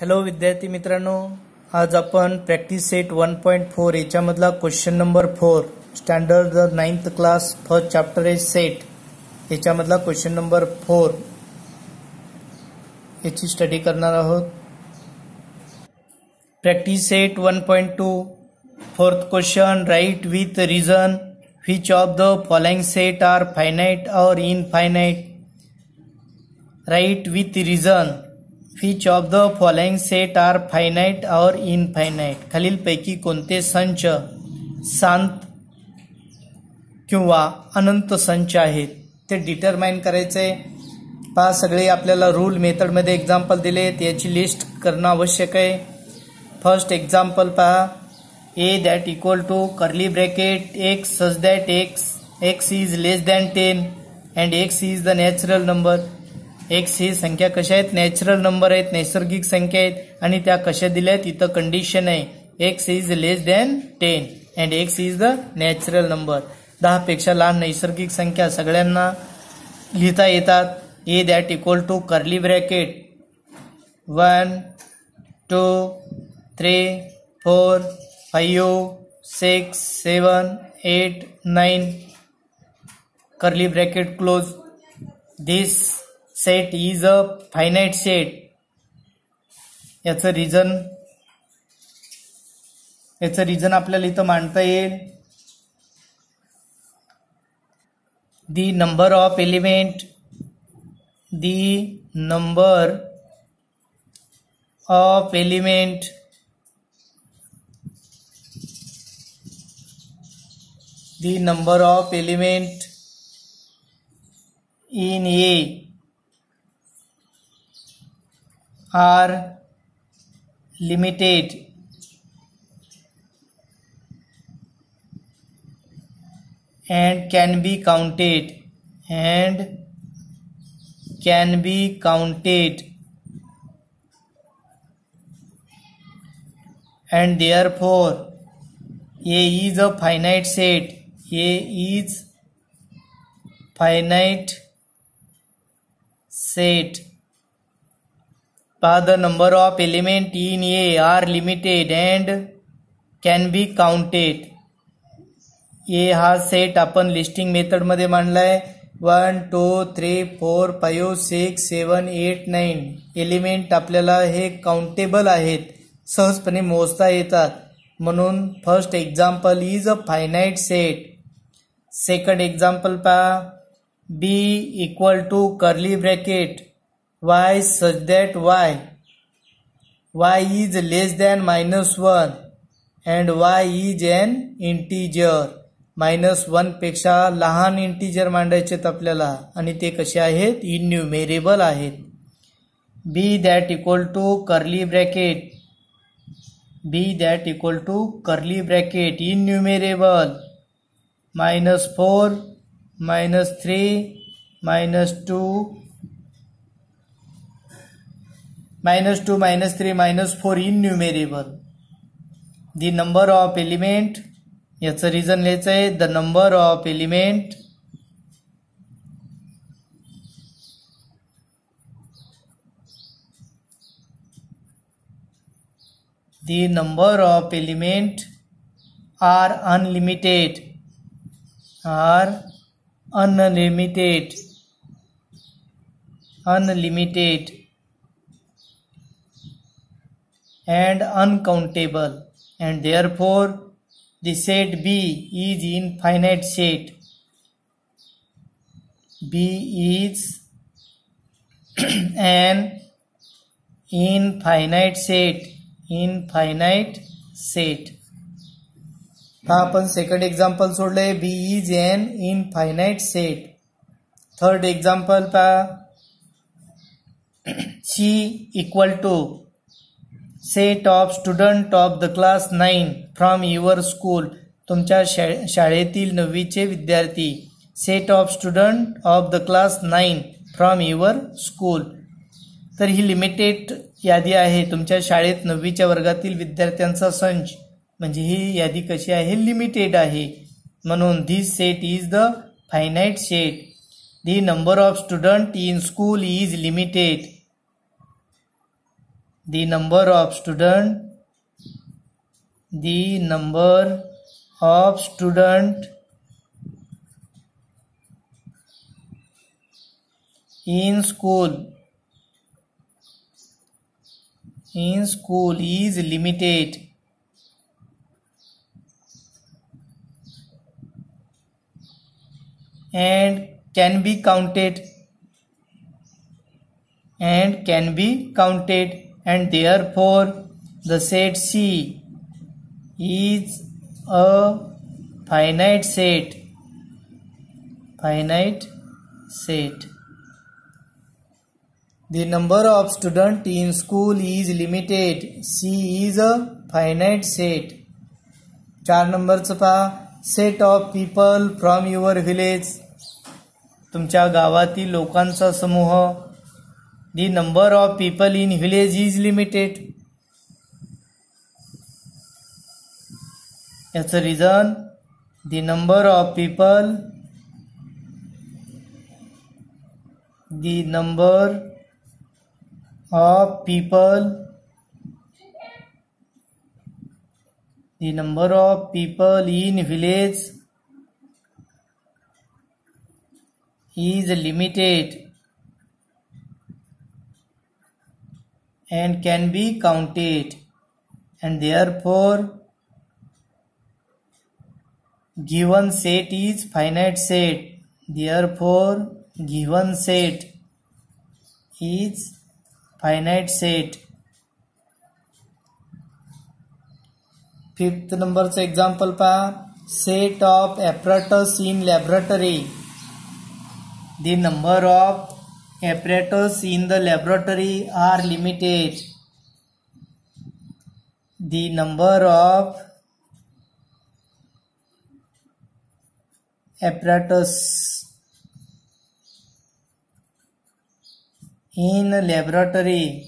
Hello विद्यार्थी मित्रांनो, आज आपण प्रॅक्टिस सेट 1.4 याच्यामधला question number 4 standard 9th class first chapter is set याच्यामधला क्वेश्चन नंबर 4 याची स्टडी करणार आहोत. Practice set 1.2 fourth question, write with reason which of the following set are finite or infinite. Write with reason which of the following set are finite or infinite. खालीलपैकी कोणते संच शांत किंवा अनंत संच आहेत ते डिटरमाइन करायचे. पहा, सगळे आपल्याला रूल मेथडमध्ये एक्झाम्पल दिलेत, याची लिस्ट करणं आवश्यक आहे. फर्स्ट एक्झाम्पल पहा, A that equal to curly bracket x such that x is less than 10 and x is the natural number. X ही संख्या कशा आहेत? नॅचरल नंबर आहेत, नैसर्गिक संख्या आहेत. आणि त्या कशा दिल्या आहेत? इथं कंडिशन आहे, x is less than 10 and x is the natural number. 10 पेक्षा लहान नैसर्गिक संख्या सगळ्यांना लिहिता येतात. A that equal to curly bracket 1 2 3 4 5 6 7 8 9 curly bracket close. This set is a finite set. याचं रिझन आपल्याला इथं मांडता येईल. The number of element in A are limited and can be counted and therefore A is a finite set. A is finite set. The number of elements in A are limited and can be counted. A हा set आपण listing method मध्ये मांडलाय. 1 2 3 4 5 6 7 8 9 element आपल्याला हे countable आहेत, सहजपणे मोजता येतात. म्हणून first example is a finite set. Second example पहा, B equal to curly bracket y such that y is less than -1 and y is an integer. -1 पेक्षा लहान इंटीजर मांडायचेत आपल्याला, आणि ते कसे आहेत? इन्युमेरेबल आहेत. b that equal to curly bracket innumerable -4 -3 -2 -2 -3 -4 innumerable. The number of element, याचं रिझन लिहायचं आहे. The number of element are unlimited and uncountable, and therefore the set B is infinite set. B is an infinite set. हा आपण second example सोडलंय. B is an infinite set. Third example पहा, C equal to set of student of the class 9 from your school. तुमच्या शाळेतील 9वीचे विद्यार्थी. Set of student of the class 9 from your school. तर ही लिमिटेड यादी आहे, तुमच्या शाळेत 9वीच्या वर्गातील विद्यार्थ्यांचा संच. म्हणजे ही यादी कशी आहे? लिमिटेड आहे. म्हणून this set is the finite set. The number of student in school is limited. the number of student in school is limited and can be counted and therefore the set C is a finite set. The number of students in school is limited. C is a finite set. 4 नंबरचं पहा. Set of people from your village. तुमच्या गावातील लोकांचा समूह. The number of people in village is limited. याचं reason, the number of people in village is limited and can be counted, and therefore given set is finite set. Therefore given set is finite set. 5th नंबरचं example पहा. Set of apparatus in laboratory. The number of apparatus in the laboratory are limited. The number of apparatus in a laboratory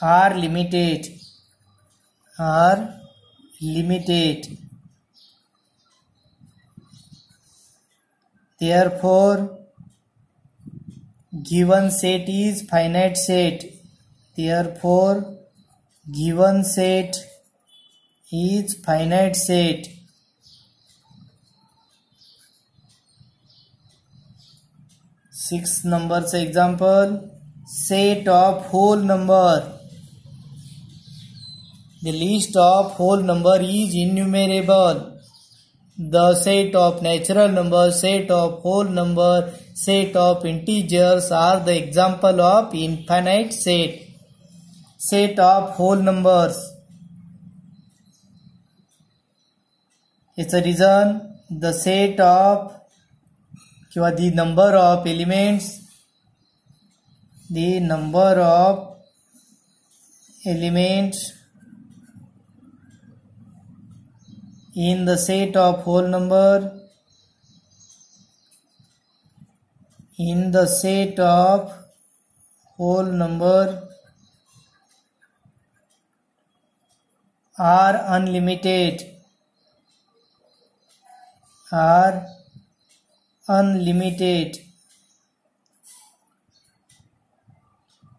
are limited. Therefore given set is finite set. Therefore given set is finite set. 6 नंबरचं example. Set of whole number. The list of whole number is innumerable. The set of natural numbers, set of whole number, set of integers are the example of infinite set. Set of whole numbers. It's a reason, the set of the number of elements in the set of whole number are unlimited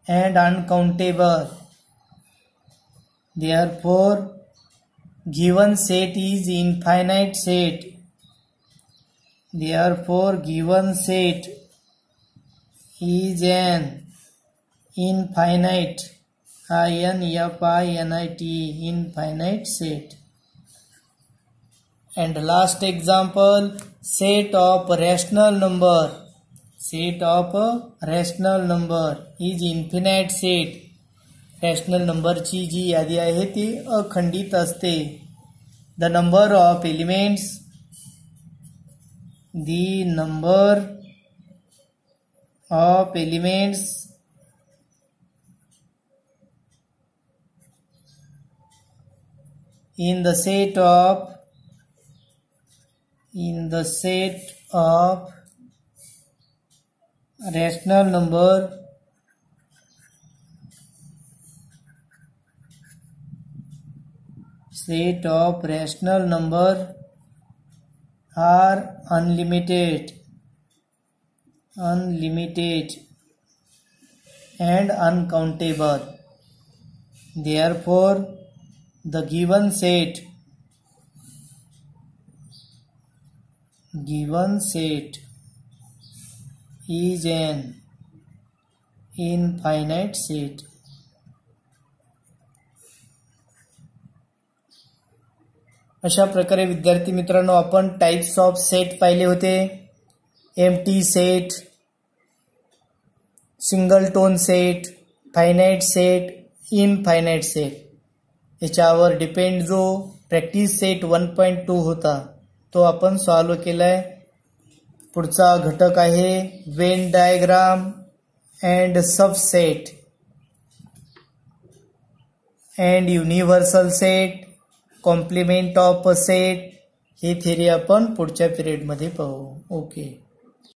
and uncountable. Therefore given set is infinite set. Therefore given set is an infinite infinite set. And last example, set of rational number. Set of a rational number is infinite set. Rational नंबरची जी यादी आहे ती अखंडित असते. The number of elements in the set of rational number are unlimited and uncountable. Therefore, the given set is an infinite set. अशा प्रकारे विद्यार्थी मित्रांनो आपण टाइप्स ऑफ सेट पाहिले होते. Empty set, single tone set, finite set, infinite set. याच्यावर depend जो practice set 1.2 होता तो आपण सॉल्व केलाय. पुढचा घटक आहे Venn diagram and subset and universal set, complement of set. He theory आपण पुढच्या पिरियडमध्ये पाहू. ओके.